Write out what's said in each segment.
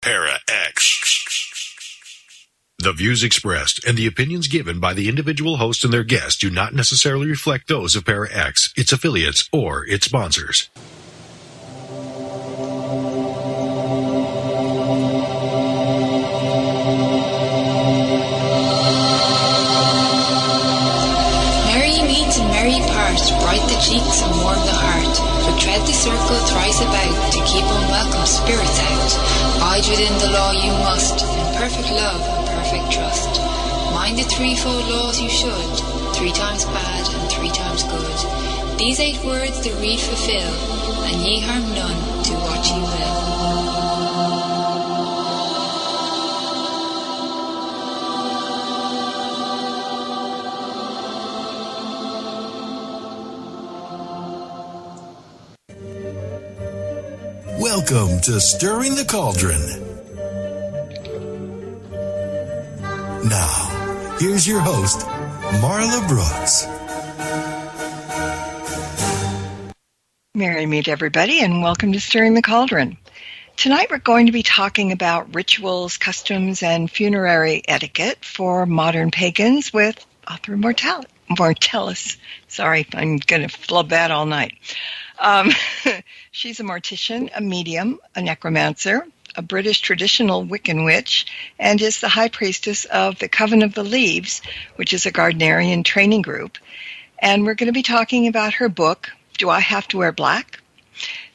Para X. The views expressed and the opinions given by the individual host and their guests do not necessarily reflect those of Para X, its affiliates, or its sponsors. Merry meet and merry part, bright the cheeks and warm the heart. But tread the circle thrice about to keep unwelcome spirits out. Abide within the law you must, in perfect love and perfect trust. Mind the threefold laws you should, 3 times bad and 3 times good. These 8 words the read fulfill, and ye harm none, do what ye will. Welcome to Stirring the Cauldron. Now, here's your host, Marla Brooks. Merry meet everybody, and welcome to Stirring the Cauldron. Tonight we're going to be talking about rituals, customs, and funerary etiquette for modern pagans with author Mortellus. Sorry, I'm going to flub that all night. She's a mortician, a medium, a necromancer, a British Traditional Wiccan witch, and is the high priestess of the Coven of the Leaves, which is a Gardnerian training group. And we're going to be talking about her book, Do I Have to Wear Black?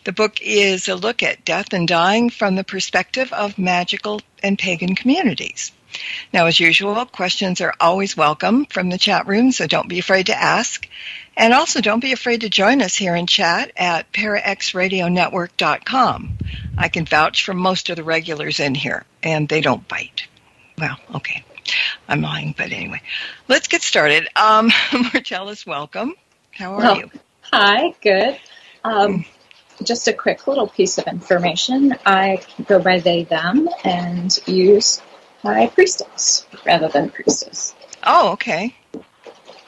The book is a look at death and dying from the perspective of magical and pagan communities. Now, as usual, questions are always welcome from the chat room, so don't be afraid to ask. And also, don't be afraid to join us here in chat at paraxradionetwork.com. I can vouch for most of the regulars in here, and they don't bite. Well, okay, I'm lying, but anyway. Let's get started. Mortellus, welcome. How are you? Hi, good. Just a quick little piece of information. I go by they, them, and use high priestess rather than priestess. Oh, okay.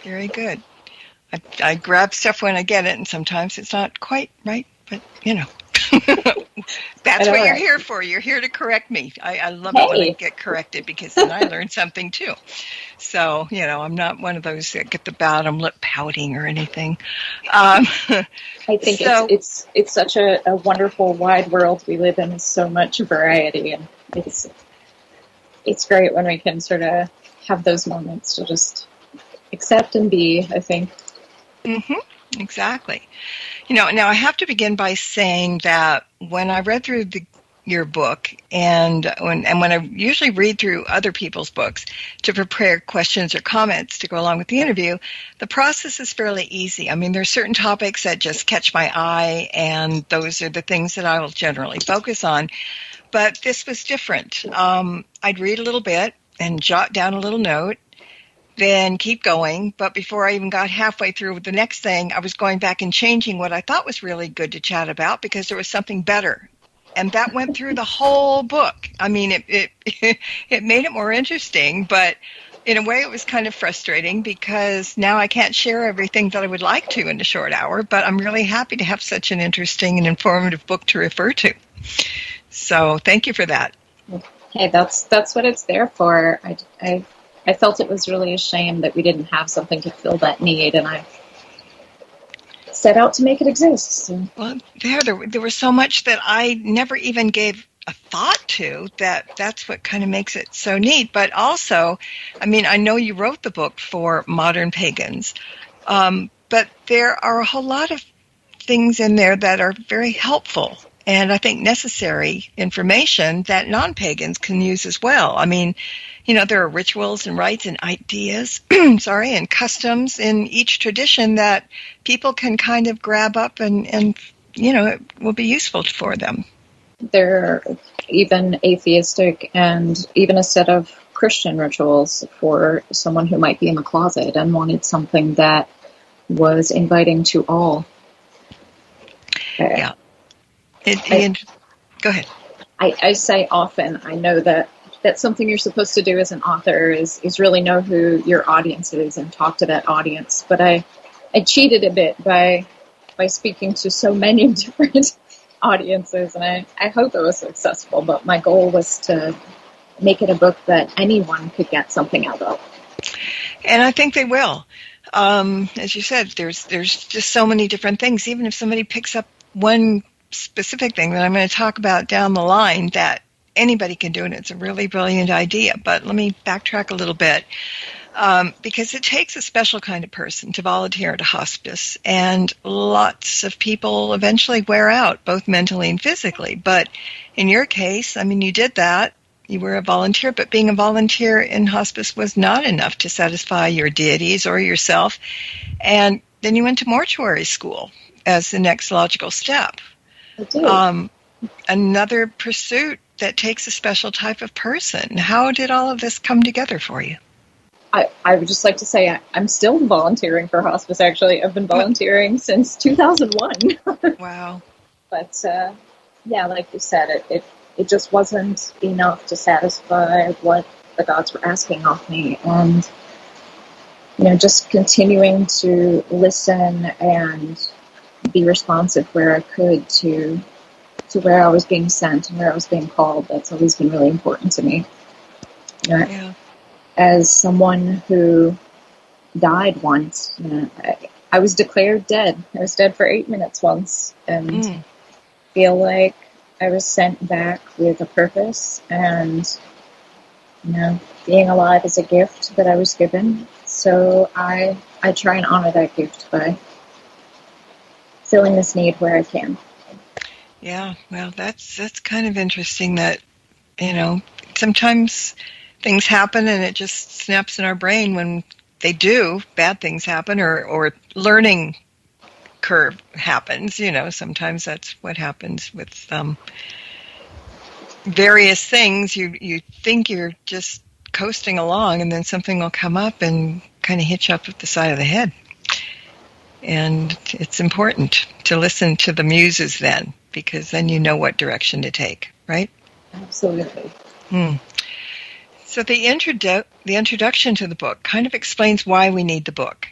Very good. I grab stuff when I get it, and sometimes it's not quite right, but, you know. That's what you're here for. You're here to correct me. I love it when I get corrected, because then I learn something, too. So, you know, I'm not one of those that get the bottom lip pouting or anything. I think it's such a wonderful, wide world we live in with so much variety, and it's great when we can sort of have those moments to just accept and be, I think. Mm-hmm. Exactly. You know, now I have to begin by saying that when I read through your book, and when I usually read through other people's books to prepare questions or comments to go along with the interview, the process is fairly easy. I mean, there are certain topics that just catch my eye, and those are the things that I will generally focus on. But this was different. I'd read a little bit and jot down a little note, then keep going. But before I even got halfway through the next thing, I was going back and changing what I thought was really good to chat about, because there was something better. And that went through the whole book. I mean, it made it more interesting, but in a way it was kind of frustrating, because now I can't share everything that I would like to in a short hour, but I'm really happy to have such an interesting and informative book to refer to. So thank you for that. Hey, that's what it's there for. I felt it was really a shame that we didn't have something to fill that need, and I set out to make it exist. So. Well, there was so much that I never even gave a thought to, that's what kind of makes it so neat. But also, I mean, I know you wrote the book for modern pagans, but there are a whole lot of things in there that are very helpful, and I think necessary information that non-pagans can use as well. I mean, you know, there are rituals and rites and ideas, and customs in each tradition that people can kind of grab up and, you know, it will be useful for them. There are even atheistic and even a set of Christian rituals for someone who might be in the closet and wanted something that was inviting to all. Yeah. Go ahead. I say often, I know that's something you're supposed to do as an author is really know who your audience is and talk to that audience. But I cheated a bit by speaking to so many different audiences, and I hope it was successful, but my goal was to make it a book that anyone could get something out of. And I think they will. As you said, there's just so many different things. Even if somebody picks up one specific thing that I'm going to talk about down the line, that anybody can do it. It's a really brilliant idea. But let me backtrack a little bit. Because it takes a special kind of person to volunteer at a hospice, and lots of people eventually wear out, both mentally and physically. But in your case, I mean, you did that. You were a volunteer, but being a volunteer in hospice was not enough to satisfy your deities or yourself. And then you went to mortuary school as the next logical step. I did. Another pursuit that takes a special type of person. How did all of this come together for you? I would just like to say I'm still volunteering for hospice, actually. I've been volunteering since 2001. Wow. But, yeah, like you said, it just wasn't enough to satisfy what the gods were asking of me. And, just continuing to listen and be responsive where I could to where I was being sent and where I was being called, that's always been really important to me. Yeah. As someone who died once, I was declared dead. I was dead for 8 minutes once, and feel like I was sent back with a purpose, and being alive is a gift that I was given. So I try and honor that gift by filling this need where I can. Yeah, well, that's kind of interesting that, sometimes things happen and it just snaps in our brain when they do. Bad things happen or learning curve happens. Sometimes that's what happens with various things. You think you're just coasting along, and then something will come up and kind of hit you up at the side of the head. And it's important to listen to the muses then, because then you know what direction to take, right? Absolutely. So the introduction to the book kind of explains why we need the book.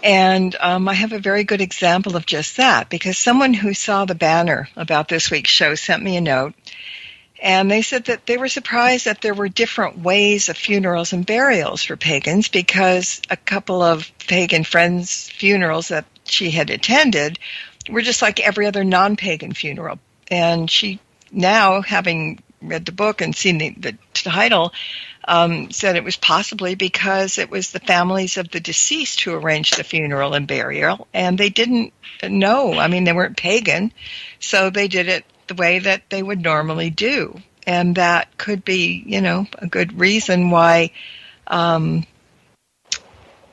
And I have a very good example of just that, because someone who saw the banner about this week's show sent me a note, and they said that they were surprised that there were different ways of funerals and burials for pagans, because a couple of pagan friends' funerals that she had attended were just like every other non-pagan funeral. And she now, having read the book and seen the title, said it was possibly because it was the families of the deceased who arranged the funeral and burial, and they didn't know. I mean, they weren't pagan, so they did it the way that they would normally do. And that could be, a good reason why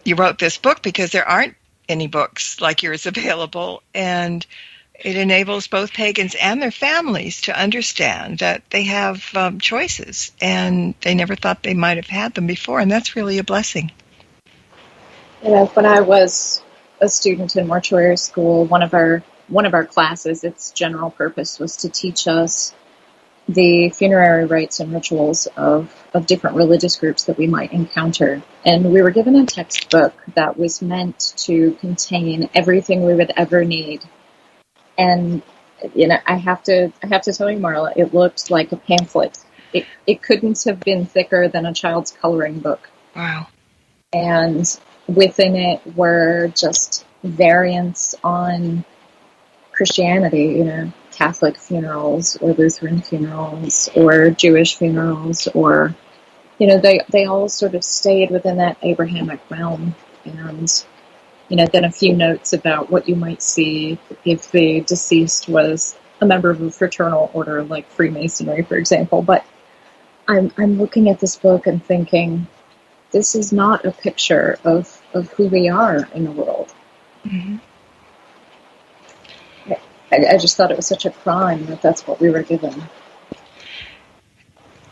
you wrote this book, because there aren't any books like yours available, and it enables both pagans and their families to understand that they have choices, and they never thought they might have had them before, and that's really a blessing. When I was a student in mortuary school, one of our classes, its general purpose was to teach us the funerary rites and rituals of different religious groups that we might encounter. And we were given a textbook that was meant to contain everything we would ever need. And, I have to tell you, Marla, it looked like a pamphlet. It couldn't have been thicker than a child's coloring book. Wow. And within it were just variants on Christianity, Catholic funerals or Lutheran funerals or Jewish funerals, or, they all sort of stayed within that Abrahamic realm. And, then a few notes about what you might see if the deceased was a member of a fraternal order like Freemasonry, for example. But I'm looking at this book and thinking, this is not a picture of who we are in the world. Mm-hmm. I just thought it was such a crime that that's what we were given.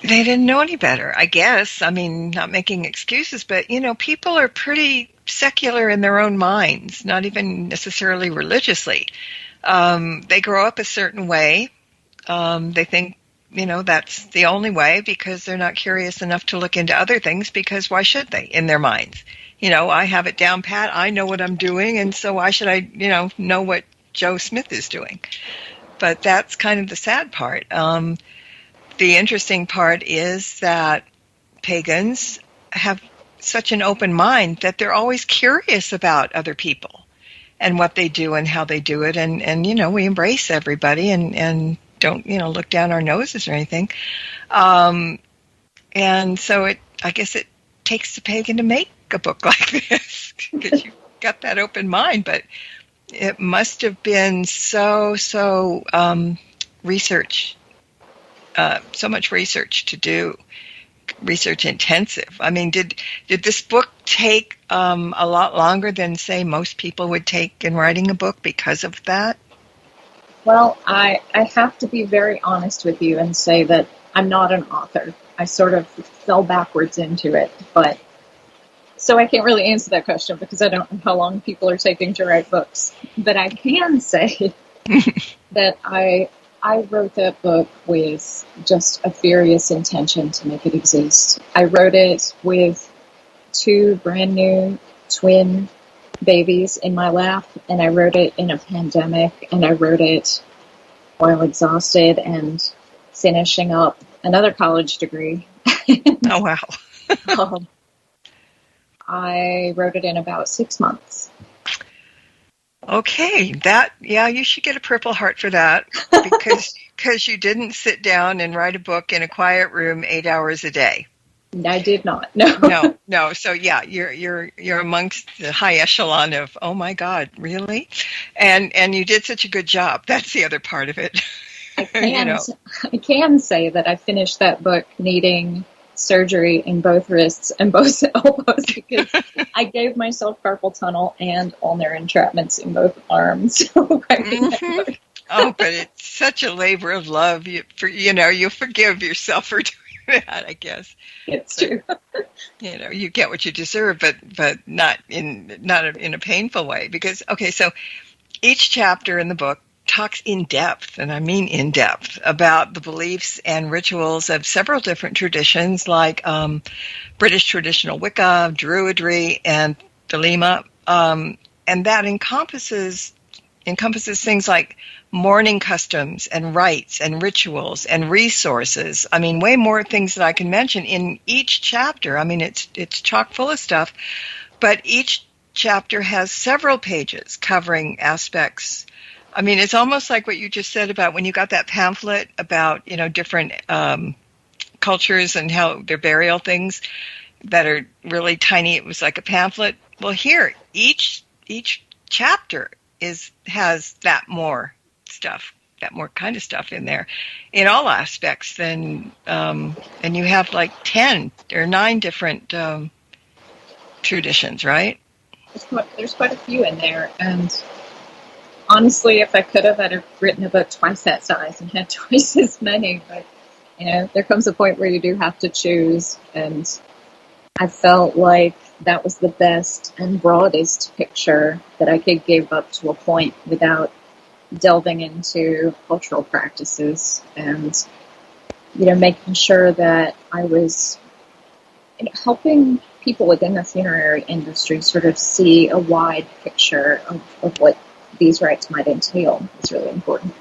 They didn't know any better, I guess. I mean, not making excuses, but, people are pretty secular in their own minds, not even necessarily religiously. They grow up a certain way. They think, that's the only way, because they're not curious enough to look into other things, because why should they, in their minds? I have it down pat, I know what I'm doing, and so why should I, know what Joe Smith is doing? But that's kind of the sad part. The interesting part is that pagans have such an open mind that they're always curious about other people and what they do and how they do it. And we embrace everybody and don't, look down our noses or anything. And so I guess it takes the pagan to make a book like this because you've got that open mind. But it must have been so research, so much research to do, research intensive. I mean, did this book take a lot longer than, say, most people would take in writing a book because of that? Well, I have to be very honest with you and say that I'm not an author. I sort of fell backwards into it, but so I can't really answer that question because I don't know how long people are taking to write books. But I can say that I wrote that book with just a furious intention to make it exist. I wrote it with 2 brand new twin babies in my lap, and I wrote it in a pandemic, and I wrote it while exhausted and finishing up another college degree. Oh, wow. I wrote it in about 6 months. Okay, you should get a Purple Heart for that because you didn't sit down and write a book in a quiet room 8 hours a day. I did not. No. No. So yeah, you're amongst the high echelon of, oh my God, really? And you did such a good job. That's the other part of it. I can say that I finished that book needing surgery in both wrists and both elbows because I gave myself carpal tunnel and ulnar entrapments in both arms. Mm-hmm. Oh, but it's such a labor of love. You forgive yourself for doing that, I guess. It's true. You get what you deserve, but not in a painful way. Because so each chapter in the book talks in depth, and I mean in depth, about the beliefs and rituals of several different traditions like British Traditional Wicca, Druidry, and Thelema, and that encompasses things like mourning customs and rites and rituals and resources. I mean, way more things that I can mention in each chapter. I mean, it's chock full of stuff, but each chapter has several pages covering aspects. I mean, it's almost like what you just said about when you got that pamphlet about, different cultures and how their burial things that are really tiny. It was like a pamphlet. Well, here, each chapter has that more stuff, that more kind of stuff in there in all aspects. And you have like 10 or 9 different traditions, right? There's quite a few in there, and honestly, if I could have, I'd have written a book twice that size and had twice as many. But, there comes a point where you do have to choose. And I felt like that was the best and broadest picture that I could give up to a point without delving into cultural practices and, making sure that I was helping people within the funerary industry sort of see a wide picture of what these rites might entail. Is really important.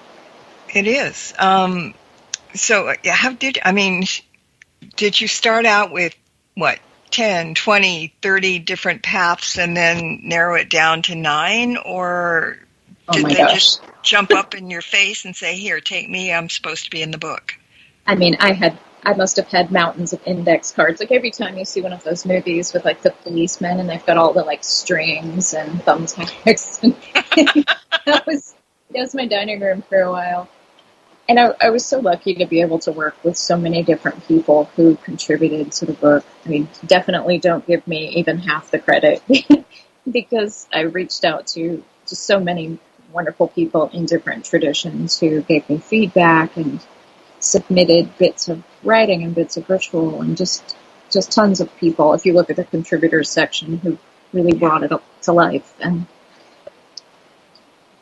It is. So did you start out with 10, 20, 30 different paths and then narrow it down to 9, or did they just jump up in your face and say, here, take me, I'm supposed to be in the book? I mean, I must have had mountains of index cards. Like every time you see one of those movies with like the policemen and they've got all the like strings and thumbtacks. That was my dining room for a while. And I was so lucky to be able to work with so many different people who contributed to the book. I mean, definitely don't give me even half the credit because I reached out to just so many wonderful people in different traditions who gave me feedback and submitted bits of writing and bits of ritual, and just tons of people. If you look at the contributors section, who really brought it up to life. And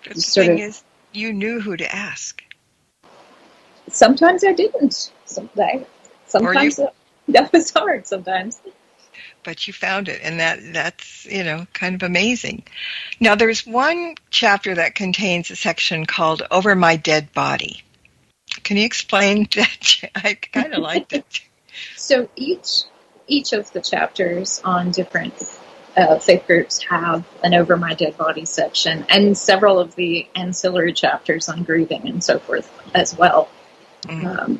the thing is, you knew who to ask. Sometimes I didn't. Sometimes that was hard. Sometimes. but you found it, and that's kind of amazing. Now, there's one chapter that contains a section called "Over My Dead Body." Can you explain that? I kind of liked it. So each of the chapters on different faith groups have an Over My Dead Body section, and several of the ancillary chapters on grieving and so forth as well. Mm-hmm.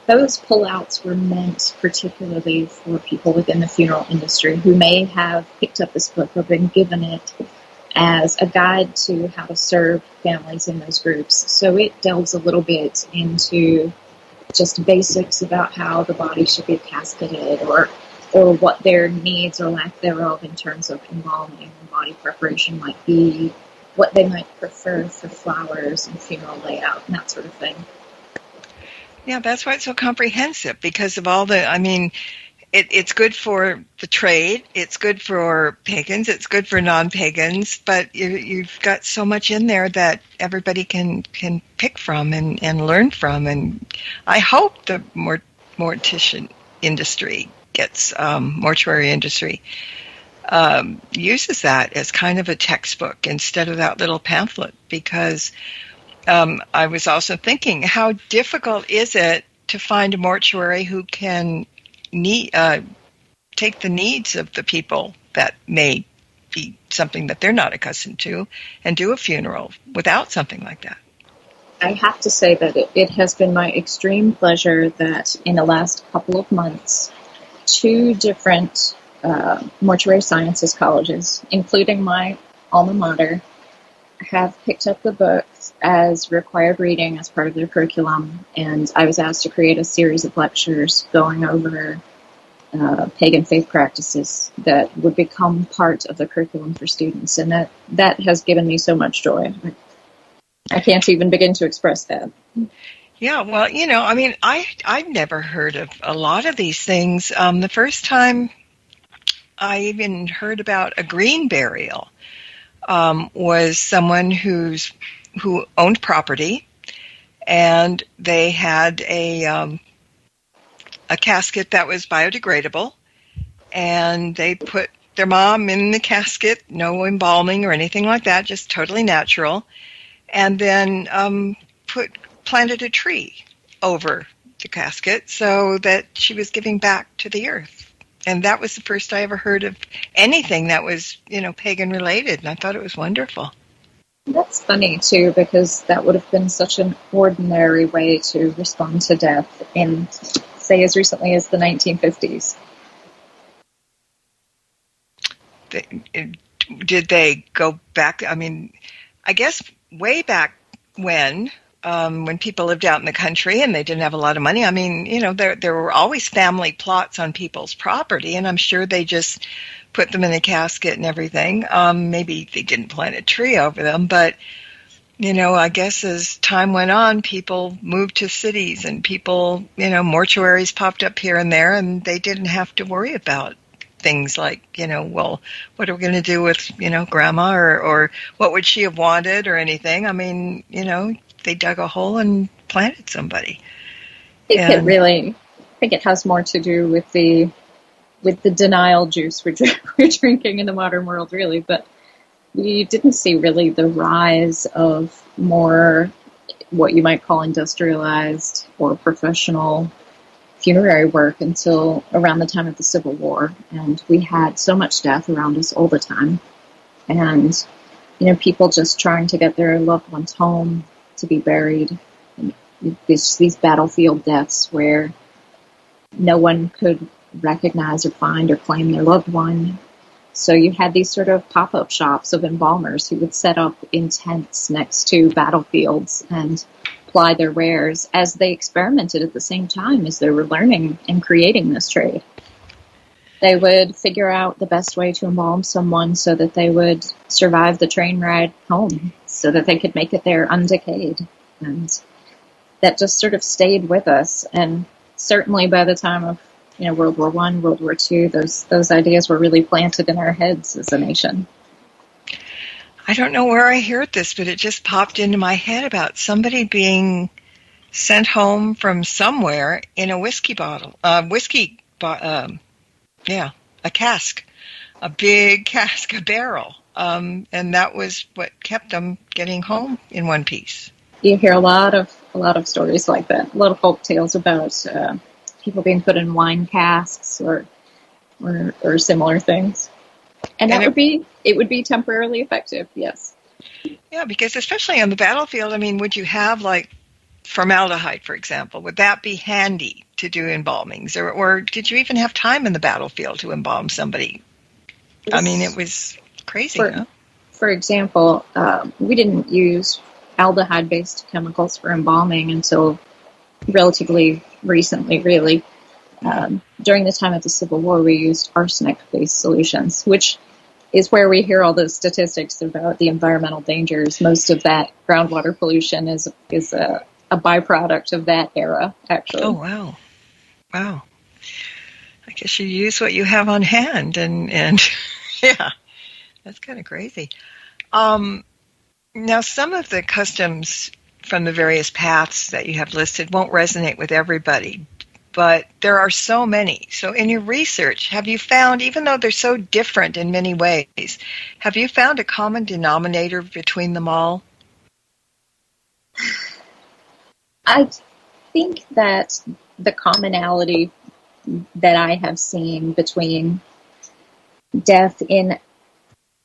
Those pullouts were meant particularly for people within the funeral industry who may have picked up this book or been given it as a guide to how to serve families in those groups. So it delves a little bit into just basics about how the body should be casketed, or what their needs or lack thereof in terms of embalming and body preparation might be, what they might prefer for flowers and funeral layout and that sort of thing. Yeah, that's why it's so comprehensive, because of all it's good for the trade, it's good for pagans, it's good for non-pagans, but you've got so much in there that everybody can pick from and learn from. And I hope the mortician industry mortuary industry uses that as kind of a textbook instead of that little pamphlet, because I was also thinking, how difficult is it to find a mortuary who can take the needs of the people that may be something that they're not accustomed to and do a funeral without something like that? I have to say that it has been my extreme pleasure that in the last couple of months, 2 different mortuary sciences colleges, including my alma mater, have picked up the books as required reading as part of their curriculum, and I was asked to create a series of lectures going over pagan faith practices that would become part of the curriculum for students, and that has given me so much joy. I can't even begin to express that. Yeah, well, I've never heard of a lot of these things. The first time I even heard about a green burial was someone who owned property, and they had a casket that was biodegradable, and they put their mom in the casket, no embalming or anything like that, just totally natural, and then planted a tree over the casket so that she was giving back to the earth. And that was the first I ever heard of anything that was, pagan related, and I thought it was wonderful. That's funny, too, because that would have been such an ordinary way to respond to death in, say, as recently as the 1950s. Did they go back? I guess way back when people lived out in the country and they didn't have a lot of money. There were always family plots on people's property, and I'm sure they just put them in a casket and everything. Maybe they didn't plant a tree over them, but, I guess as time went on, people moved to cities and people, mortuaries popped up here and there, and they didn't have to worry about things like, well, what are we going to do with, grandma, or what would she have wanted or anything? They dug a hole and planted somebody. I think it has more to do with the denial juice we're drinking in the modern world, really. But we didn't see really the rise of more what you might call industrialized or professional funerary work until around the time of the Civil War. And we had so much death around us all the time. And, people just trying to get their loved ones home to be buried. And these battlefield deaths where no one could recognize or find or claim their loved one. So you had these sort of pop-up shops of embalmers who would set up in tents next to battlefields and ply their wares as they experimented at the same time as they were learning and creating this trade. They would figure out the best way to embalm someone so that they would survive the train ride home, so that they could make it there undecayed. And that just sort of stayed with us. And certainly by the time of World War I, World War II, those ideas were really planted in our heads as a nation. I don't know where I heard this, but it just popped into my head about somebody being sent home from somewhere in a whiskey bottle. A a cask, a big cask, a barrel. And that was what kept them getting home in one piece. You hear a lot of stories like that, a lot of folk tales about people being put in wine casks or similar things. And it would be temporarily effective, yes. Yeah, because especially on the battlefield, I mean, would you have like formaldehyde, for example? Would that be handy to do embalmings? Or did you even have time in the battlefield to embalm somebody? I mean, it was crazy, huh? For example, we didn't use aldehyde-based chemicals for embalming until relatively recently, really. During the time of the Civil War, we used arsenic-based solutions, which is where we hear all those statistics about the environmental dangers. Most of that groundwater pollution is a byproduct of that era, actually. Oh, wow. I guess you use what you have on hand, and yeah, that's kind of crazy. Now, some of the customs from the various paths that you have listed won't resonate with everybody, but there are so many. So in your research, have you found, even though they're so different in many ways, have you found a common denominator between them all? I think that the commonality that I have seen between death in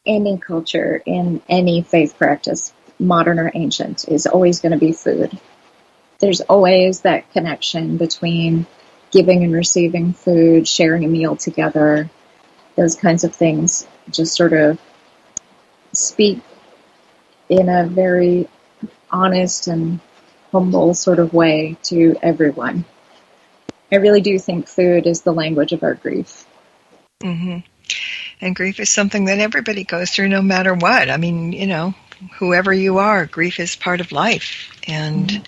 any culture, in any faith practice, modern or ancient, is always going to be food. There's always that connection between giving and receiving food, sharing a meal together. Those kinds of things just sort of speak in a very honest and humble sort of way to everyone. I really do think food is the language of our grief. Mm-hmm. And grief is something that everybody goes through no matter what. I mean, you know, whoever you are, grief is part of life. And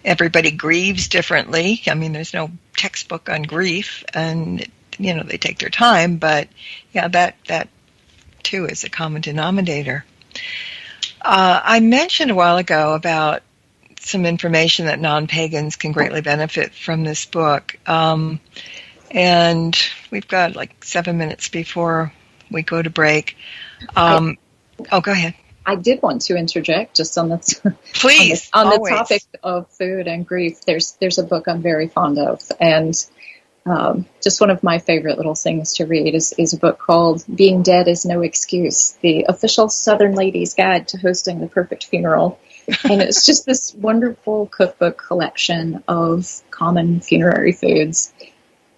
everybody grieves differently. I mean, there's no textbook on grief, and, you know, they take their time. But, yeah, that too is a common denominator. I mentioned a while ago about some information that non-pagans can greatly benefit from this book. And we've got like 7 minutes before we go to break. Go ahead. I did want to interject just on the please on the topic of food and grief. There's a book I'm very fond of, and just one of my favorite little things to read is a book called "Being Dead Is No Excuse: The Official Southern Lady's Guide to Hosting the Perfect Funeral." And it's just this wonderful cookbook collection of common funerary foods.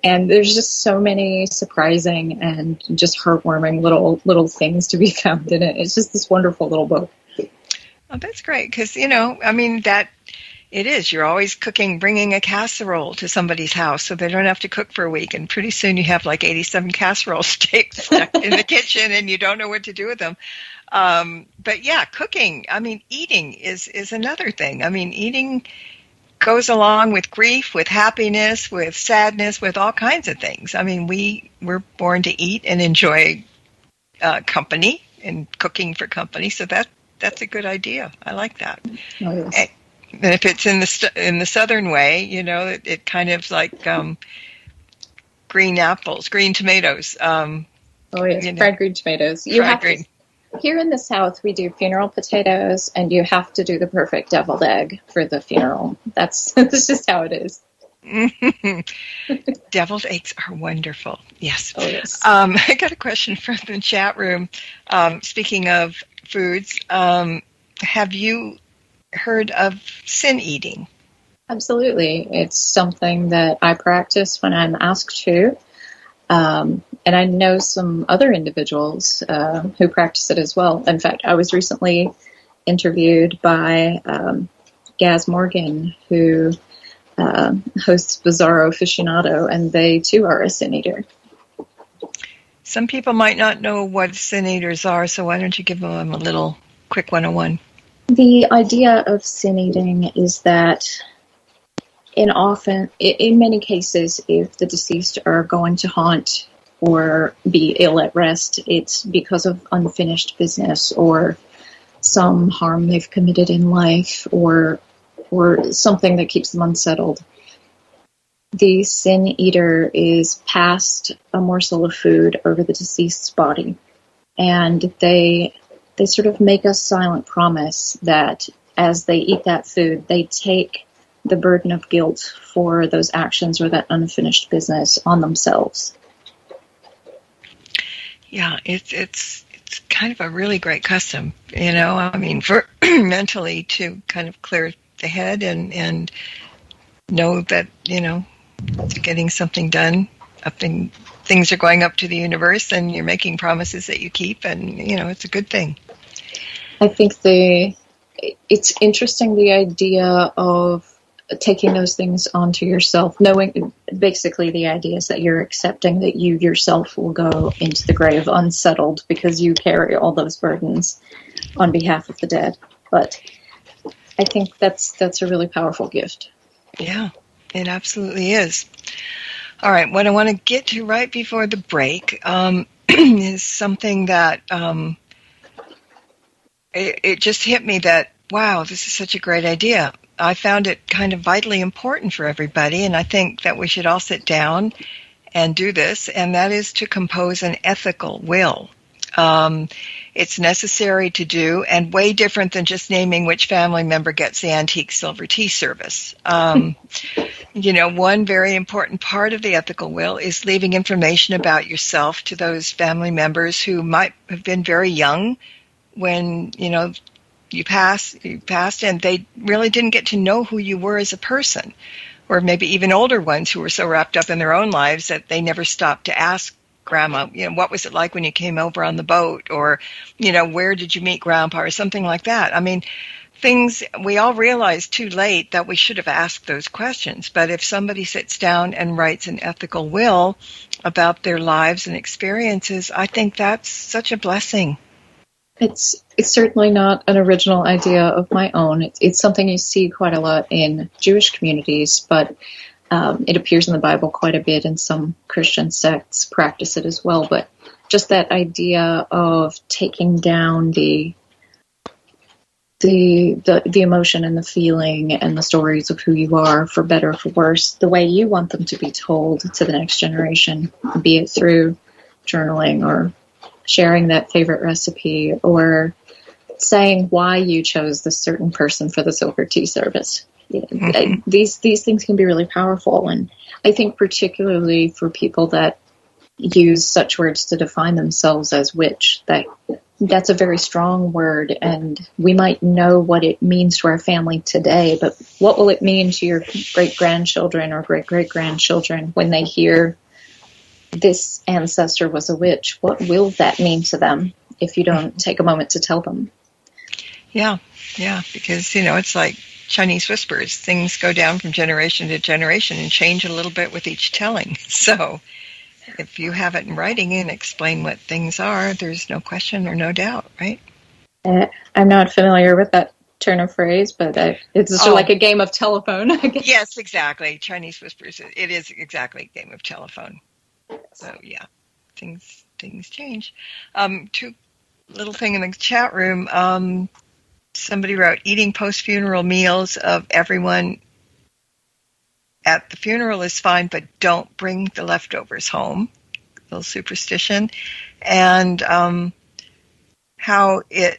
And there's just so many surprising and just heartwarming little things to be found in it. It's just this wonderful little book. Oh, that's great, because, you know, I mean, that it is. You're always cooking, bringing a casserole to somebody's house so they don't have to cook for a week. And pretty soon you have like 87 casserole steaks stuck in the kitchen and you don't know what to do with them. But yeah, cooking, I mean, eating is another thing. I mean, eating goes along with grief, with happiness, with sadness, with all kinds of things. I mean, we're born to eat and enjoy company and cooking for company. So that's a good idea. I like that. Oh, yes. And if it's in the southern way, you know, it kind of like green apples, green tomatoes. Oh yes, fried green tomatoes. Here in the South, we do funeral potatoes, and you have to do the perfect deviled egg for the funeral. That's just how it is. Deviled eggs are wonderful. Yes. Oh, yes. I got a question from the chat room. Speaking of foods, have you heard of sin eating? Absolutely. It's something that I practice when I'm asked to. And I know some other individuals who practice it as well. In fact, I was recently interviewed by Gaz Morgan, who hosts Bizarro Aficionado, and they too are a sin eater. Some people might not know what sin eaters are, so why don't you give them a little quick 101? The idea of sin eating is that in many cases, if the deceased are going to haunt or be ill at rest, it's because of unfinished business or some harm they've committed in life or something that keeps them unsettled. the sin eater is passed a morsel of food over the deceased's body, and they sort of make a silent promise that as they eat that food, they take the burden of guilt for those actions or that unfinished business on themselves. Yeah, it's kind of a really great custom, I mean, for mentally to kind of clear the head and know that, getting something done, things are going up to the universe, and you're making promises that you keep, and, it's a good thing. I think it's interesting, the idea of taking those things onto yourself, knowing basically the idea is that you're accepting that you yourself will go into the grave unsettled because you carry all those burdens on behalf of the dead. But I think that's a really powerful gift. Yeah, it absolutely is. All right, what I want to get to right before the break is something that it just hit me that, wow, this is such a great idea. I found it kind of vitally important for everybody, and I think that we should all sit down and do this, and that is to compose an ethical will. It's necessary to do, and way different than just naming which family member gets the antique silver tea service. One very important part of the ethical will is leaving information about yourself to those family members who might have been very young when, you passed and they really didn't get to know who you were as a person, or maybe even older ones who were so wrapped up in their own lives that they never stopped to ask Grandma, what was it like when you came over on the boat, or, where did you meet Grandpa, or something like that. I mean, things we all realize too late that we should have asked those questions. But if somebody sits down and writes an ethical will about their lives and experiences, I think that's such a blessing. It's certainly not an original idea of my own. It's something you see quite a lot in Jewish communities, but it appears in the Bible quite a bit, and some Christian sects practice it as well. But just that idea of taking down the emotion and the feeling and the stories of who you are, for better or for worse, the way you want them to be told to the next generation, be it through journaling or sharing that favorite recipe, or saying why you chose this certain person for the silver tea service. Mm-hmm. These things can be really powerful, and I think particularly for people that use such words to define themselves as witch, that's a very strong word, and we might know what it means to our family today, but what will it mean to your great-grandchildren or great-great-grandchildren when they hear this ancestor was a witch? What will that mean to them if you don't take a moment to tell them? Yeah, because, it's like Chinese whispers. Things go down from generation to generation and change a little bit with each telling. So if you have it in writing and explain what things are, there's no question or no doubt, right? I'm not familiar with that turn of phrase, but it's just like a game of telephone, I guess. Yes, exactly. Chinese whispers. It is exactly a game of telephone. So yeah, things change. Two little thing in the chat room. Somebody wrote, eating post-funeral meals of everyone at the funeral is fine, but don't bring the leftovers home. A little superstition. And how you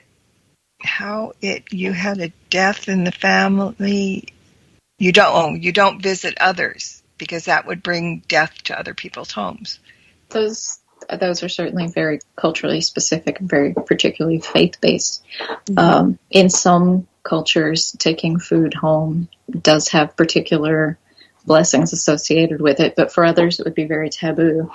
had a death in the family. You don't visit others, because that would bring death to other people's homes. Those are certainly very culturally specific and very particularly faith-based. Mm-hmm. In some cultures, taking food home does have particular blessings associated with it, but for others it would be very taboo.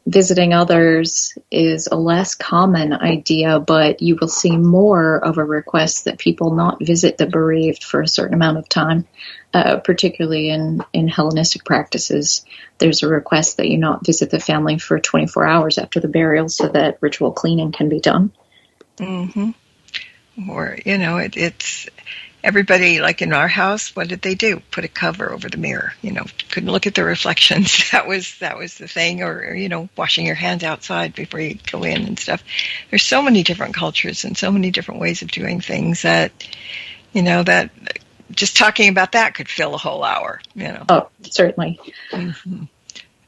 Visiting others is a less common idea, but you will see more of a request that people not visit the bereaved for a certain amount of time, particularly in Hellenistic practices. There's a request that you not visit the family for 24 hours after the burial so that ritual cleaning can be done. Mm-hmm. Or, it's everybody, like in our house, what did they do? Put a cover over the mirror. Couldn't look at the reflections. That was the thing. Or, washing your hands outside before you go in and stuff. There's so many different cultures and so many different ways of doing things that just talking about that could fill a whole hour, Oh, certainly. Mm-hmm.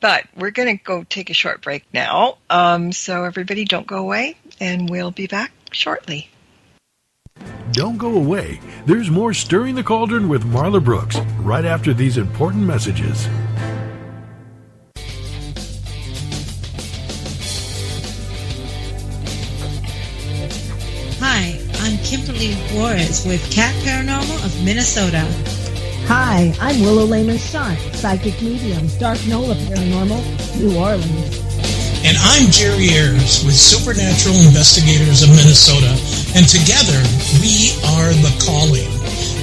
But we're going to go take a short break now. So everybody don't go away, and we'll be back shortly. Don't go away. There's more Stirring the Cauldron with Marla Brooks right after these important messages. Hi, I'm Kimberly Juarez with Cat Paranormal of Minnesota. Hi, I'm Willow Lehman-Schott, Psychic Medium, Dark Nola Paranormal, New Orleans. And I'm Jerry Ayers with Supernatural Investigators of Minnesota, and together we are The Calling.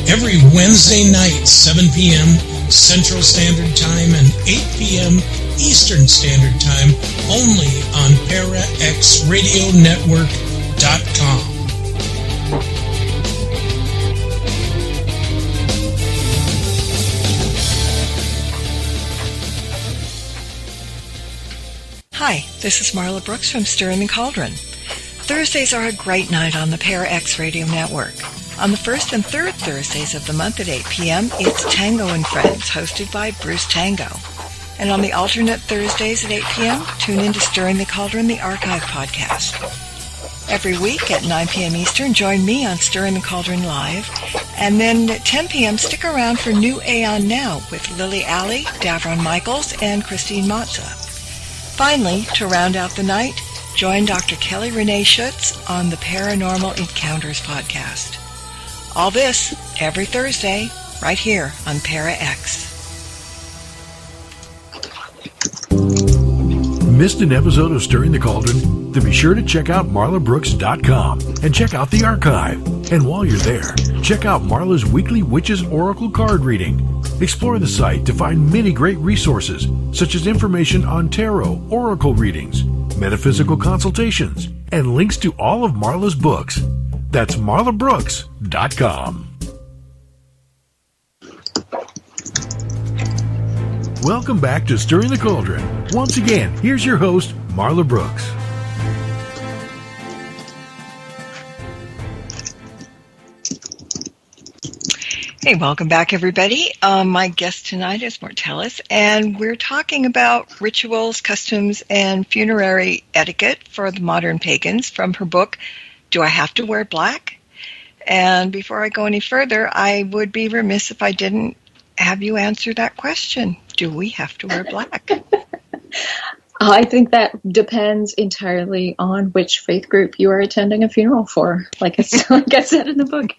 Every Wednesday night, 7 p.m. Central Standard Time and 8 p.m. Eastern Standard Time, only on ParaXRadioNetwork.com. Hi, this is Marla Brooks from Stirring the Cauldron. Thursdays are a great night on the ParaX Radio Network. On the first and third Thursdays of the month at 8 p.m., it's Tango and Friends, hosted by Bruce Tango. And on the alternate Thursdays at 8 p.m., tune in to Stirring the Cauldron, the archive podcast. Every week at 9 p.m. Eastern, join me on Stirring the Cauldron Live. And then at 10 p.m., stick around for New Aeon Now with Lily Alley, Davron Michaels, and Christine Matza. Finally, to round out the night, join Dr. Kelly Renee Schutz on the Paranormal Encounters podcast. All this every Thursday, right here on ParaX. Missed an episode of Stirring the Cauldron? Then be sure to check out marlabrooks.com and check out the archive. And while you're there, check out Marla's weekly Witches Oracle card reading. Explore the site to find many great resources, such as information on tarot, oracle readings, metaphysical consultations, and links to all of Marla's books. That's marlabrooks.com. Welcome back to Stirring the Cauldron. Once again, here's your host, Marla Brooks. Hey, welcome back, everybody. My guest tonight is Mortellus, and we're talking about rituals, customs, and funerary etiquette for the modern pagans from her book, Do I Have to Wear Black? And before I go any further, I would be remiss if I didn't have you answer that question. Do we have to wear black? I think that depends entirely on which faith group you are attending a funeral for. Like I said in the book.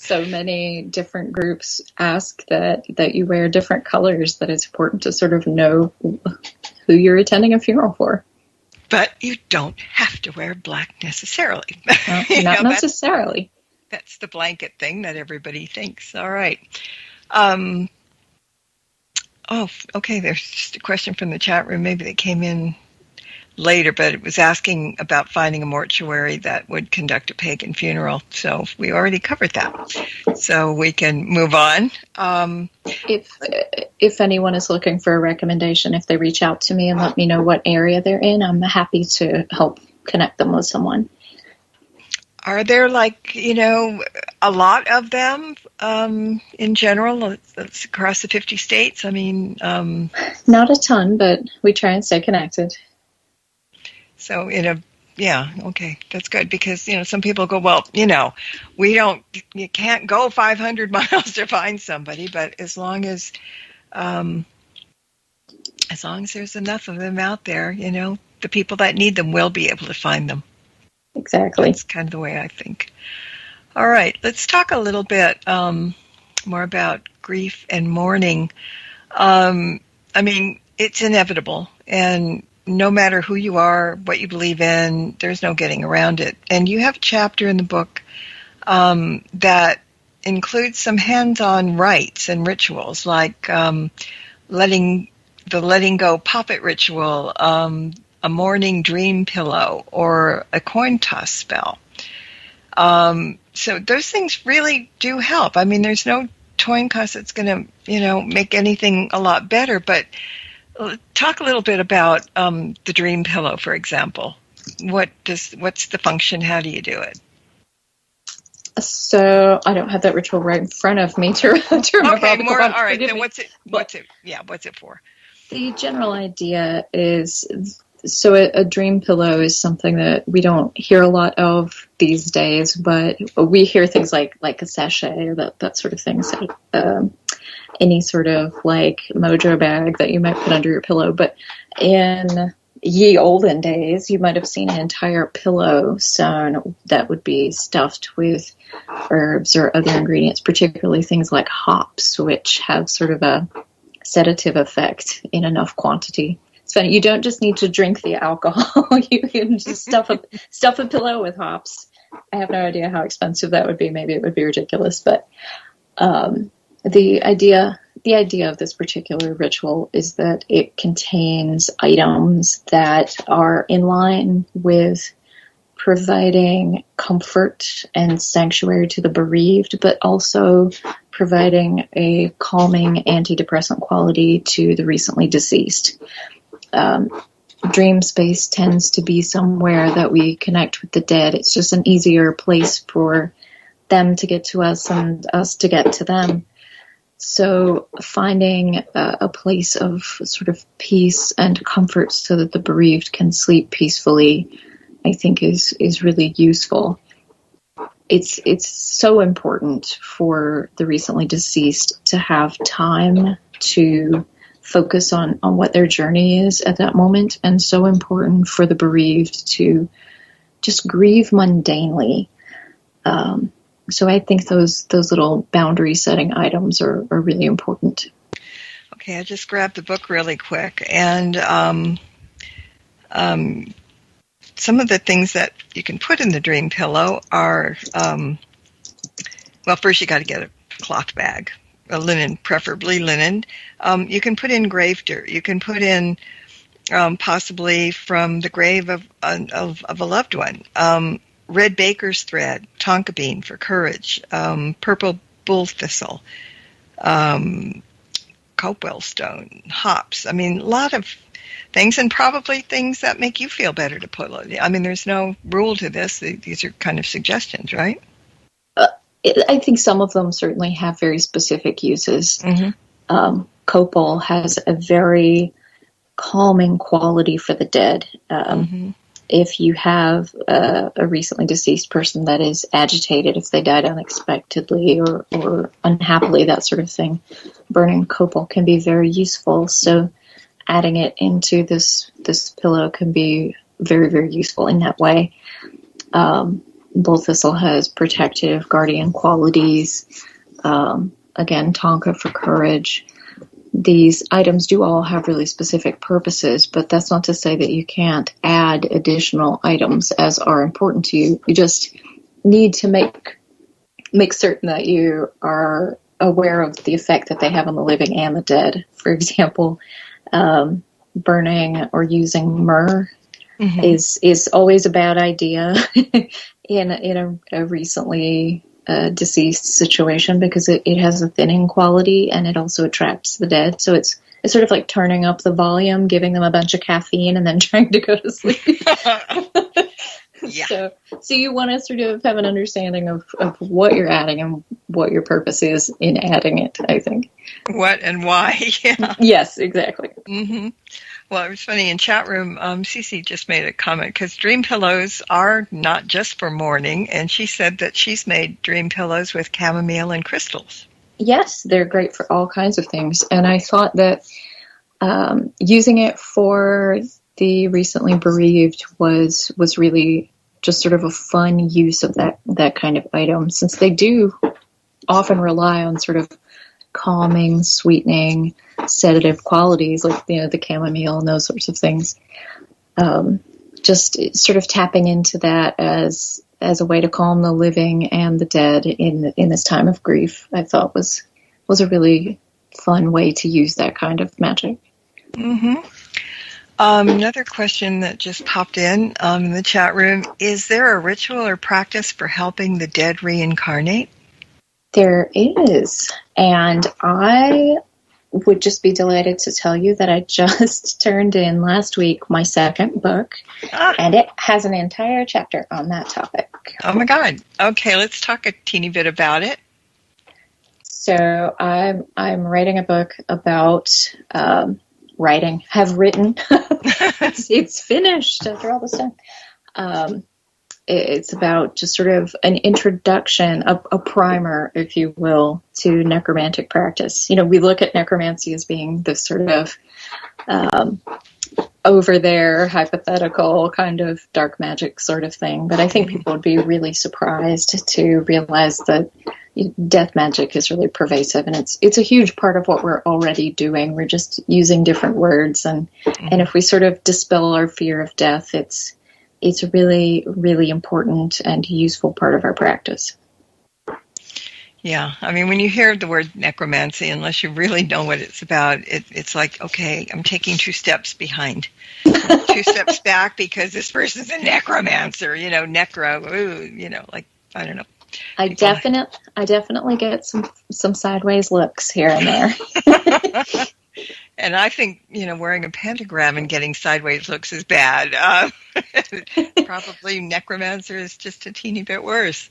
So many different groups ask that you wear different colors, that it's important to sort of know who you're attending a funeral for. But you don't have to wear black necessarily. Well, not necessarily. That's the blanket thing that everybody thinks. All right. Okay, there's just a question from the chat room. Maybe they came in later, but it was asking about finding a mortuary that would conduct a pagan funeral. So we already covered that. So we can move on. If anyone is looking for a recommendation, if they reach out to me and let me know what area they're in, I'm happy to help connect them with someone. Are there a lot of them in general across the 50 states? I mean... Not a ton, but we try and stay connected. So okay, that's good because, some people go, well, you can't go 500 miles to find somebody, but as long as there's enough of them out there, the people that need them will be able to find them. Exactly. That's kind of the way I think. All right, let's talk a little bit more about grief and mourning. It's inevitable, and no matter who you are, what you believe in, there's no getting around it. And you have a chapter in the book that includes some hands-on rites and rituals, like letting go poppet ritual, a morning dream pillow, or a coin toss spell. So those things really do help. I mean, there's no coin toss that's going to, make anything a lot better, but talk a little bit about the dream pillow, for example. What's the function? How do you do it? So I don't have that ritual right in front of me to remember. Okay, all right. Then what's it for? The general idea is, so a dream pillow is something that we don't hear a lot of these days, but we hear things like a sachet or that sort of thing. So, any sort of like mojo bag that you might put under your pillow. But in ye olden days, you might have seen an entire pillow sewn that would be stuffed with herbs or other ingredients, particularly things like hops, which have sort of a sedative effect in enough quantity. It's funny, you don't just need to drink the alcohol. You can just stuff a pillow with hops. I have no idea how expensive that would be. Maybe it would be ridiculous, but the idea of this particular ritual is that it contains items that are in line with providing comfort and sanctuary to the bereaved, but also providing a calming antidepressant quality to the recently deceased. Dream space tends to be somewhere that we connect with the dead. It's just an easier place for them to get to us and us to get to them. So finding a place of sort of peace and comfort so that the bereaved can sleep peacefully, I think is really useful. It's so important for the recently deceased to have time to focus on what their journey is at that moment, and so important for the bereaved to just grieve mundanely. So I think those little boundary setting items are really important. Okay, I just grabbed the book really quick, and some of the things that you can put in the dream pillow are, well, first you got to get a cloth bag, a linen, preferably linen. You can put in grave dirt. You can put in possibly from the grave of a loved one. Red baker's thread, tonka bean for courage, purple bull thistle, copewell stone, hops. I mean, a lot of things, and probably things that make you feel better to put. I mean, there's no rule to this. These are kind of suggestions, right? I think some of them certainly have very specific uses. Mm-hmm. Copal has a very calming quality for the dead. Mm-hmm. If you have a recently deceased person that is agitated, if they died unexpectedly or unhappily, that sort of thing, burning copal can be very useful. So adding it into this pillow can be very, very useful in that way. Bull thistle has protective, guardian qualities. Again, tonka for courage. These items do all have really specific purposes, but that's not to say that you can't add additional items as are important to you. You just need to make certain that you are aware of the effect that they have on the living and the dead. For example, burning or using myrrh mm-hmm. is always a bad idea in a recently deceased situation, because it has a thinning quality and it also attracts the dead. So it's sort of like turning up the volume, giving them a bunch of caffeine, and then trying to go to sleep. Yeah. So you want to sort of have an understanding of what you're adding and what your purpose is in adding it, I think. What and why, yeah. Yes, exactly. Mm-hmm. Well, it was funny, in chat room, Cece just made a comment, because dream pillows are not just for mourning, and she said that she's made dream pillows with chamomile and crystals. Yes, they're great for all kinds of things, and I thought that using it for the recently bereaved was really just sort of a fun use of that kind of item, since they do often rely on sort of calming, sweetening, sedative qualities, like the chamomile and those sorts of things. Just sort of tapping into that as a way to calm the living and the dead in this time of grief, I thought was a really fun way to use that kind of magic. Mm-hmm. Another question that just popped in the chat room: is there a ritual or practice for helping the dead reincarnate? There is, and I would just be delighted to tell you that I just turned in last week my second book, and it has an entire chapter on that topic. Oh my God. Okay, let's talk a teeny bit about it. So I'm writing a book about writing. Have written. It's finished after all this time. It's about just sort of an introduction, a primer, if you will, to necromantic practice. You know, we look at necromancy as being this sort of over there, hypothetical, kind of dark magic sort of thing. But I think people would be really surprised to realize that death magic is really pervasive, and it's a huge part of what we're already doing. We're just using different words, and if we sort of dispel our fear of death, it's a really, really important and useful part of our practice. Yeah, I mean, when you hear the word necromancy, unless you really know what it's about, it's like, okay, I'm taking 2 steps behind, 2 steps back, because this person's a necromancer, you know, necro, ooh, you know, like, I don't know. I definitely get some sideways looks here and there. And I think, you know, wearing a pentagram and getting sideways looks is bad. Probably necromancer is just a teeny bit worse.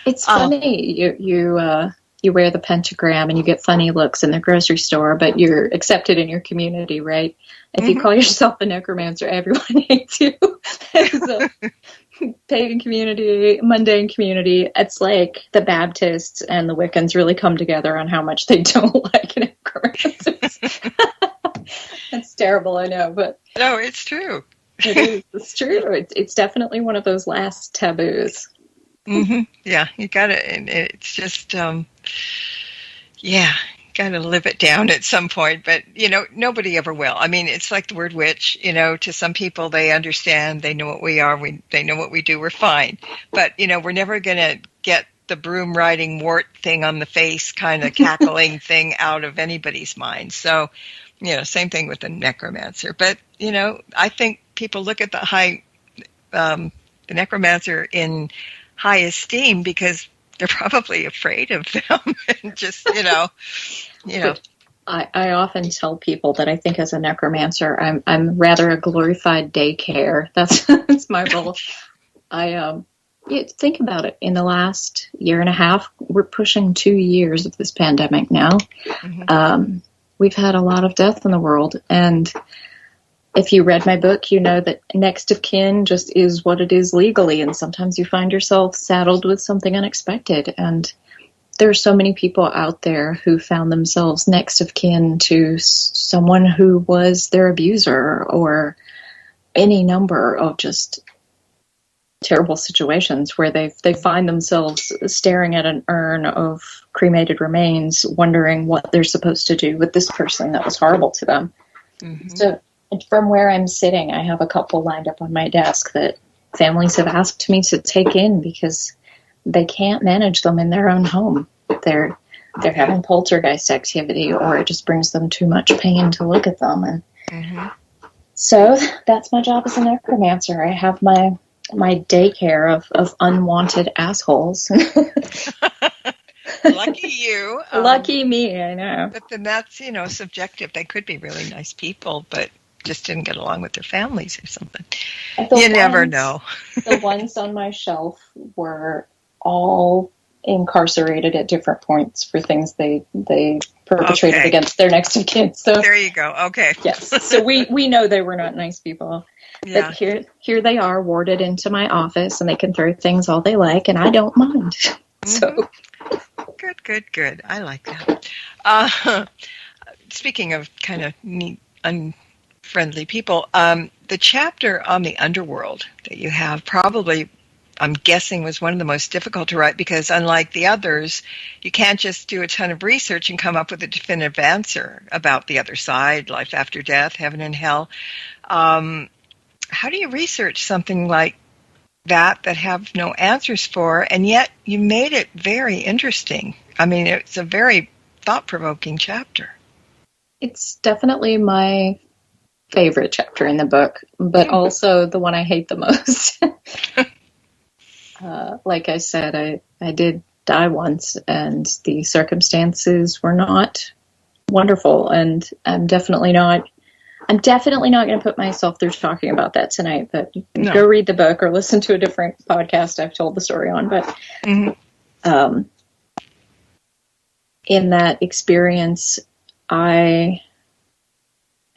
It's funny. You wear the pentagram and you get funny looks in the grocery store, but you're accepted in your community, right? If you call yourself a necromancer, everyone hates you. So, pagan community, mundane community, it's like the Baptists and the Wiccans really come together on how much they don't like necromancers. That's terrible, I know, but no, it's true. It is. It's true. It's definitely one of those last taboos. Yeah, you gotta. It's just, yeah, gotta live it down at some point. But you know, nobody ever will. I mean, it's like the word witch. You know, to some people, they understand. They know what we are. They know what we do. We're fine. But you know, we're never gonna get the broom riding wart thing on the face kind of cackling thing out of anybody's mind. So, you know, same thing with the necromancer. But, you know, I think people look at the necromancer in high esteem because they're probably afraid of them. And just, you know. I often tell people that I think as a necromancer, I'm rather a glorified daycare. That's my role. Think about it. In the last year and a half, we're pushing 2 years of this pandemic now. We've had a lot of death in the world. And if you read my book, you know that next of kin just is what it is legally. And sometimes you find yourself saddled with something unexpected. And there are so many people out there who found themselves next of kin to someone who was their abuser, or any number of just terrible situations where they find themselves staring at an urn of cremated remains, wondering what they're supposed to do with this person that was horrible to them. So from where I'm sitting, I have a couple lined up on my desk that families have asked me to take in because they can't manage them in their own home. They're having poltergeist activity, or it just brings them too much pain to look at them. And so that's my job as a necromancer. I have my daycare of unwanted assholes. Lucky you. Lucky me, I know. But then that's, you know, subjective. They could be really nice people, but just didn't get along with their families or something. You never know. The ones on my shelf were all incarcerated at different points for things they perpetrated against their next of kin. So there you go. Okay. Yes. So we know they were not nice people. Yeah. But here they are, warded into my office, and they can throw things all they like, and I don't mind. So good. I like that. Speaking of kind of neat, unfriendly people, the chapter on the underworld that you have probably, I'm guessing, was one of the most difficult to write, because unlike the others, you can't just do a ton of research and come up with a definitive answer about the other side, life after death, heaven and hell. How do you research something like that have no answers for, and yet you made it very interesting? I mean, it's a very thought-provoking chapter. It's definitely my favorite chapter in the book, but also the one I hate the most. Like I said, I did die once, and the circumstances were not wonderful, and I'm definitely not I'm definitely not going to put myself through talking about that tonight, but you can No. go read the book or listen to a different podcast I've told the story on. But in that experience, I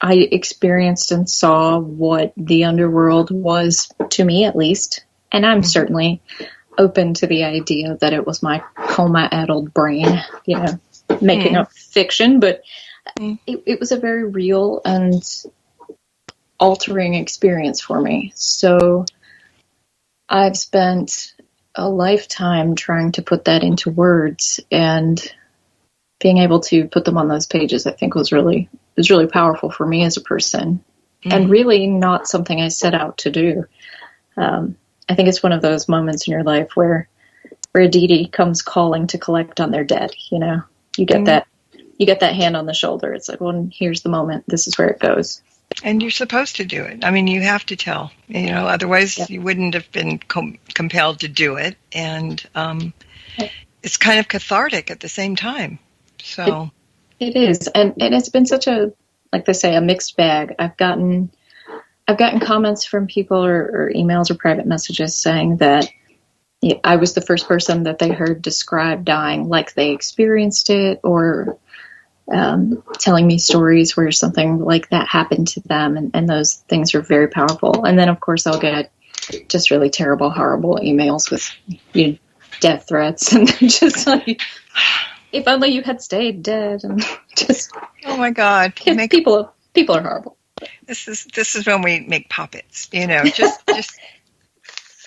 experienced and saw what the underworld was, to me at least. And I'm certainly open to the idea that it was my coma-addled brain, making up fiction, but it was a very real and altering experience for me. So I've spent a lifetime trying to put that into words, and being able to put them on those pages, I think was really powerful for me as a person, and really not something I set out to do. I think it's one of those moments in your life where a deity comes calling to collect on their dead. You get that hand on the shoulder. It's like, well, here's the moment. This is where it goes. And you're supposed to do it. I mean, you have to tell. Otherwise you wouldn't have been compelled to do it. And it's kind of cathartic at the same time. So it is, and it's been such a, like they say, a mixed bag. I've gotten comments from people or emails or private messages saying that I was the first person that they heard describe dying like they experienced it, or telling me stories where something like that happened to them, and those things are very powerful. And then, of course, I'll get just really terrible, horrible emails with death threats, and just like, if only you had stayed dead, and just, oh my God, people are horrible. This is when we make puppets, just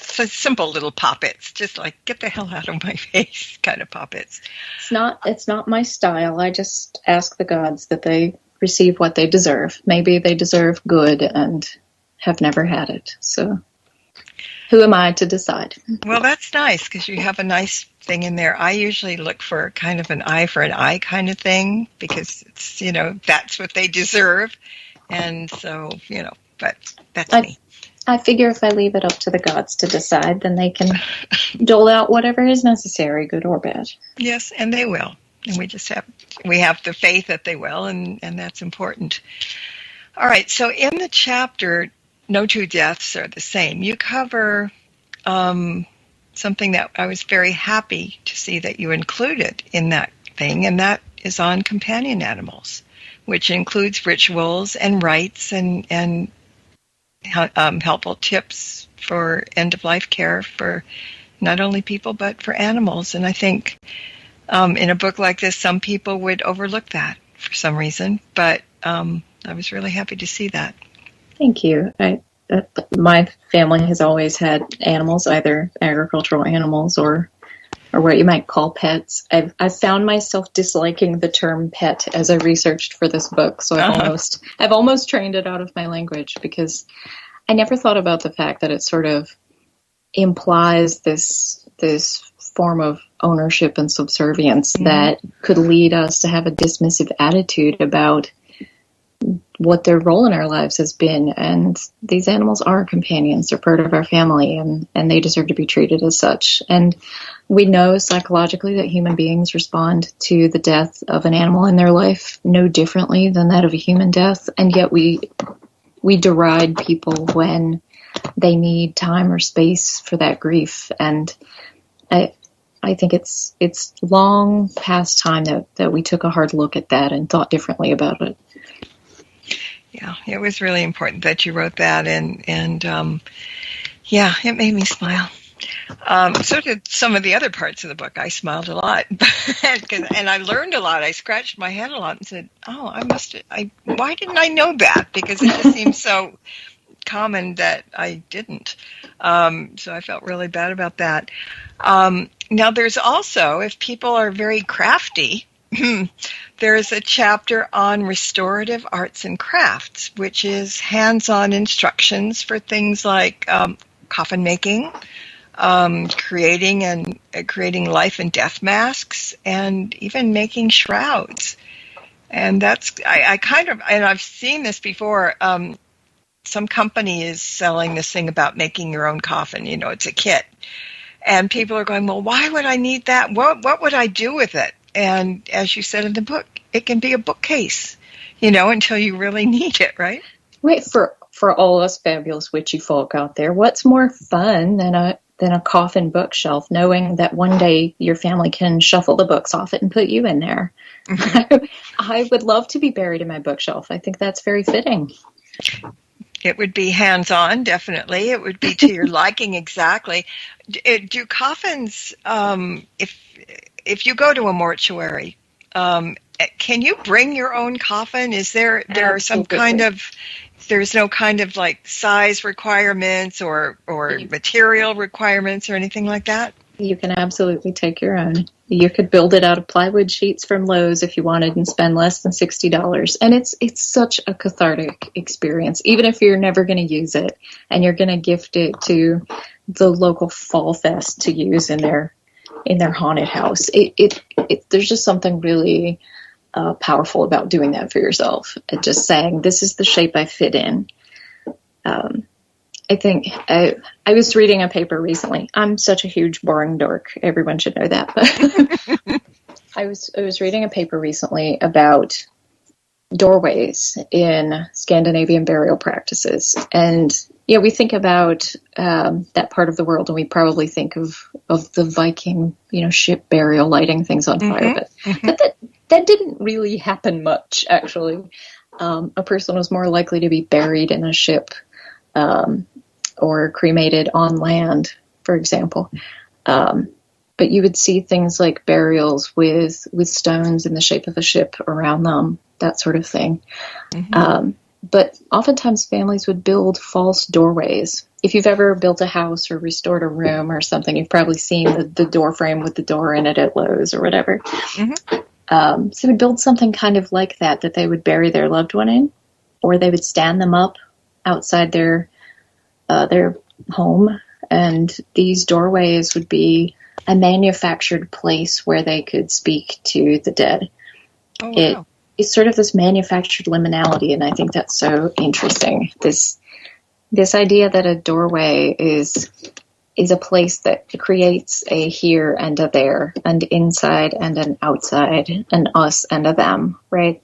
so simple little puppets, just like, get the hell out of my face kind of puppets. It's not my style. I just ask the gods that they receive what they deserve. Maybe they deserve good and have never had it. So who am I to decide? Well, that's nice, because you have a nice thing in there. I usually look for kind of an eye for an eye kind of thing, because it's, that's what they deserve. And so, but that's me. I figure if I leave it up to the gods to decide, then they can dole out whatever is necessary, good or bad. Yes, and they will. And we have the faith that they will, and that's important. All right, so in the chapter, No Two Deaths Are the Same, you cover something that I was very happy to see that you included in that thing, and that is on companion animals, which includes rituals and rites and helpful tips for end-of-life care for not only people but for animals. And I think in a book like this, some people would overlook that for some reason, but I was really happy to see that. Thank you. My family has always had animals, either agricultural animals or what you might call pets. I found myself disliking the term pet as I researched for this book, so I've almost trained it out of my language, because I never thought about the fact that it sort of implies this form of ownership and subservience that could lead us to have a dismissive attitude about what their role in our lives has been. And these animals are companions. They're part of our family, and they deserve to be treated as such. And we know psychologically that human beings respond to the death of an animal in their life no differently than that of a human death. And yet we deride people when they need time or space for that grief. And I think it's long past time that we took a hard look at that and thought differently about it. Yeah, it was really important that you wrote that, and yeah, it made me smile. So did some of the other parts of the book. I smiled a lot, and I learned a lot. I scratched my head a lot and said, "Oh, why didn't I know that?" Because it just seems so common that I didn't. So I felt really bad about that. Now, there's also, if people are very crafty, there's a chapter on restorative arts and crafts, which is hands-on instructions for things like coffin making, creating life and death masks, and even making shrouds. And that's and I've seen this before. Some company is selling this thing about making your own coffin. It's a kit, and people are going, "Well, why would I need that? What would I do with it?" And as you said in the book, it can be a bookcase. until you really need it, right? Wait, for all us fabulous witchy folk out there, what's more fun than a coffin bookshelf, knowing that one day your family can shuffle the books off it and put you in there? Mm-hmm. I would love to be buried in my bookshelf. I think that's very fitting. It would be hands-on, definitely. It would be to your liking exactly. Do coffins, if you go to a mortuary, can you bring your own coffin? Is there some kind of, there's no kind of like size requirements or material requirements or anything like that? You can absolutely take your own. You could build it out of plywood sheets from Lowe's if you wanted and spend less than $60. And it's such a cathartic experience, even if you're never going to use it and you're going to gift it to the local fall fest to use in their haunted house. There's just something really powerful about doing that for yourself. And just saying, this is the shape I fit in. I think I was reading a paper recently. I'm such a huge boring dork. Everyone should know that. But I was reading a paper recently about doorways in Scandinavian burial practices. And we think about that part of the world, and we probably think of the Viking, ship burial, lighting things on fire. But that didn't really happen much, actually. A person was more likely to be buried in a ship or cremated on land, for example. But you would see things like burials with stones in the shape of a ship around them, that sort of thing. Mm-hmm. But oftentimes families would build false doorways. If you've ever built a house or restored a room or something, you've probably seen the door frame with the door in it at Lowe's or whatever. Mm-hmm. So they would build something kind of like that they would bury their loved one in, or they would stand them up outside their home, and these doorways would be a manufactured place where they could speak to the dead. Oh, wow. It's sort of this manufactured liminality, and I think that's so interesting. This idea that a doorway is a place that creates a here and a there, and inside and an outside, and us and a them, right?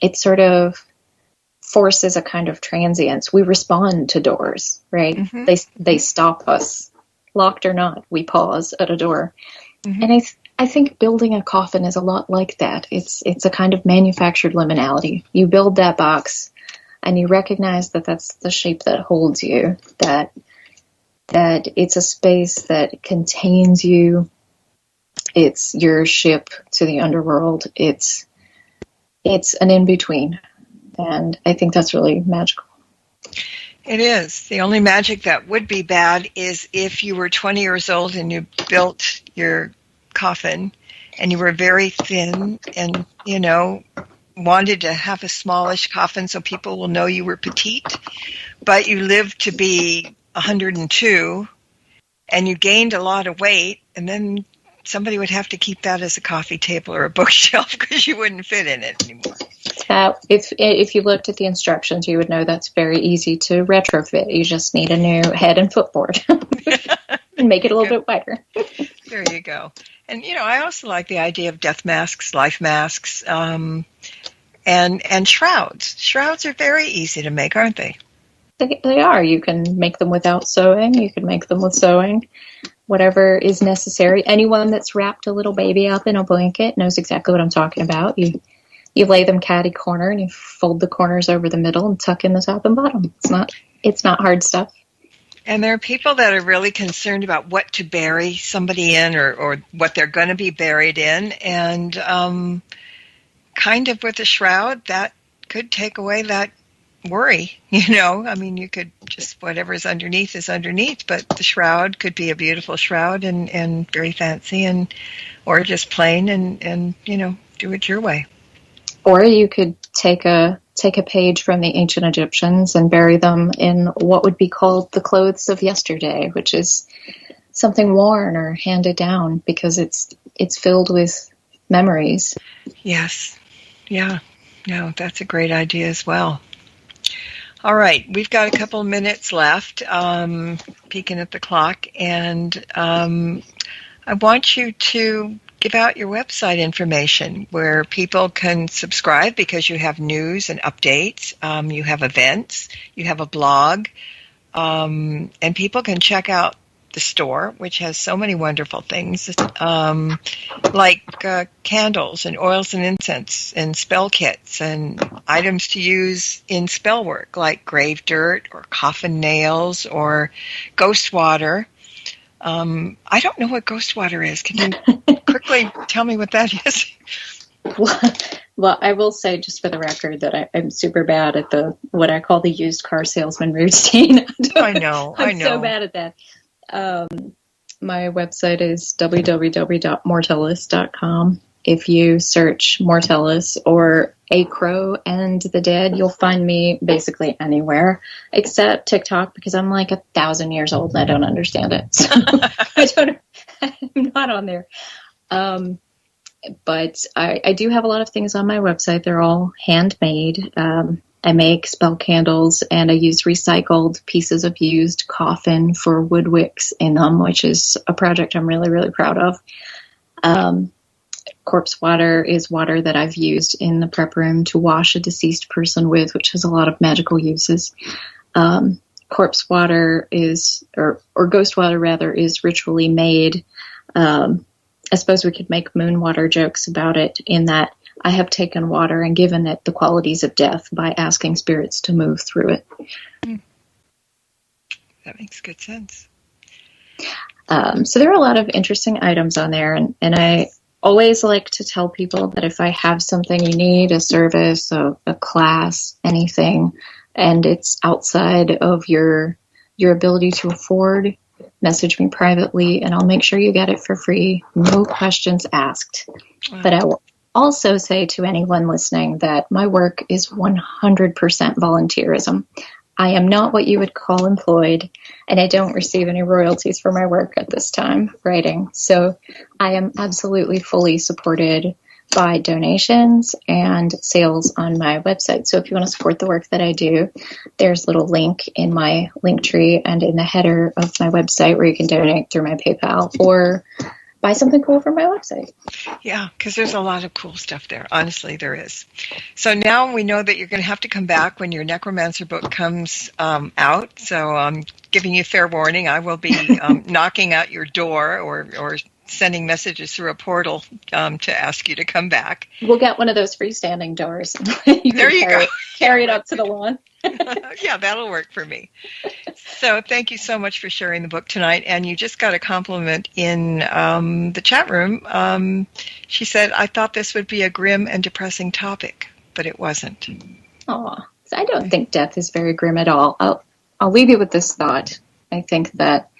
It sort of forces a kind of transience. We respond to doors, right? Mm-hmm. They stop us, locked or not. We pause at a door. Mm-hmm. And I think building a coffin is a lot like that. It's a kind of manufactured liminality. You build that box, and you recognize that that's the shape that holds you. That it's a space that contains you. It's your ship to the underworld. It's an in between. And I think that's really magical. It is. The only magic that would be bad is if you were 20 years old and you built your coffin and you were very thin and, wanted to have a smallish coffin so people will know you were petite, but you lived to be 102 and you gained a lot of weight, and then somebody would have to keep that as a coffee table or a bookshelf because you wouldn't fit in it anymore. If you looked at the instructions, you would know that's very easy to retrofit. You just need a new head and footboard and make it a little bit wider. There you go. And, I also like the idea of death masks, life masks, and shrouds. Shrouds are very easy to make, aren't they? They are. You can make them without sewing. You can make them with sewing. Whatever is necessary. Anyone that's wrapped a little baby up in a blanket knows exactly what I'm talking about. You lay them catty corner, and you fold the corners over the middle and tuck in the top and bottom. It's not hard stuff. And there are people that are really concerned about what to bury somebody in or what they're going to be buried in. And kind of with a shroud, that could take away that worry. You could just, whatever's underneath is underneath, but the shroud could be a beautiful shroud and very fancy, or just plain and do it your way. Or you could take a page from the ancient Egyptians and bury them in what would be called the clothes of yesterday, which is something worn or handed down because it's filled with memories. Yes. Yeah. No, that's a great idea as well. All right. We've got a couple of minutes left, peeking at the clock, and I want you to give out your website information where people can subscribe because you have news and updates, you have events, you have a blog, and people can check out the store, which has so many wonderful things, like candles and oils and incense and spell kits and items to use in spell work, like grave dirt or coffin nails or ghost water. I don't know what ghost water is. Can you quickly tell me what that is? Well, I will say, just for the record, that I'm super bad at what I call the used car salesman routine. I know. I'm so bad at that. My website is www.mortellus.com. If you search Mortellus or A Crow and the Dead, you'll find me basically anywhere except TikTok, because I'm like 1,000 years old and I don't understand it. So I'm not on there. But I do have a lot of things on my website. They're all handmade. I make spell candles, and I use recycled pieces of used coffin for wood wicks in them, which is a project I'm really, really proud of. Corpse water is water that I've used in the prep room to wash a deceased person with, which has a lot of magical uses. Corpse water is, or ghost water rather, is ritually made. I suppose we could make moon water jokes about it, in that I have taken water and given it the qualities of death by asking spirits to move through it. That makes good sense. So there are a lot of interesting items on there, and I always like to tell people that if I have something you need, a service, a class, anything, and it's outside of your ability to afford, message me privately and I'll make sure you get it for free. No questions asked. Wow. But I will also say to anyone listening that my work is 100% volunteerism. I am not what you would call employed, and I don't receive any royalties for my work at this time writing. So I am absolutely fully supported by donations and sales on my website. So if you want to support the work that I do, there's a little link in my link tree and in the header of my website where you can donate through my PayPal or buy something cool from my website. Yeah, because there's a lot of cool stuff there. Honestly, there is. So now we know that you're going to have to come back when your Necromancer book comes out. So I'm giving you fair warning. I will be knocking at your door or sending messages through a portal to ask you to come back. We'll get one of those freestanding doors. There you go. Carry it up to the lawn. Yeah, that'll work for me. So thank you so much for sharing the book tonight. And you just got a compliment in the chat room. She said, I thought this would be a grim and depressing topic, but it wasn't. Oh, I don't think death is very grim at all. I'll leave you with this thought. I think that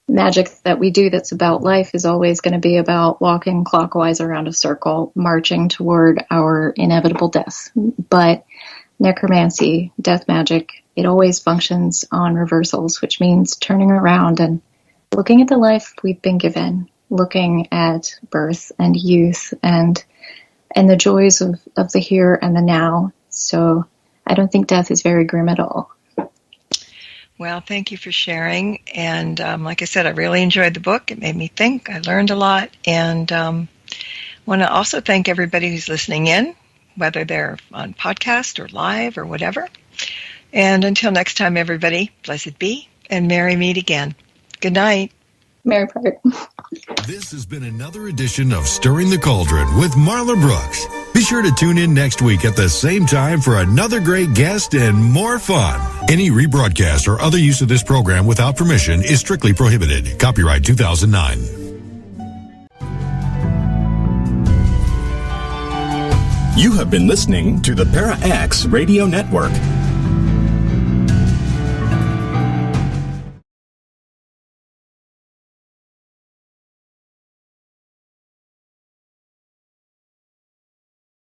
magic that we do that's about life is always going to be about walking clockwise around a circle, marching toward our inevitable death. But necromancy, death magic, it always functions on reversals, which means turning around and looking at the life we've been given, looking at birth and youth and the joys of the here and the now. So I don't think death is very grim at all. Well, thank you for sharing. And like I said, I really enjoyed the book. It made me think. I learned a lot. And want to also thank everybody who's listening in, whether they're on podcast or live or whatever. And until next time, everybody, blessed be and merry meet again. Good night. Merry part. This has been another edition of Stirring the Cauldron with Marla Brooks. Be sure to tune in next week at the same time for another great guest and more fun. Any rebroadcast or other use of this program without permission is strictly prohibited. Copyright 2009. You have been listening to the Para X Radio Network.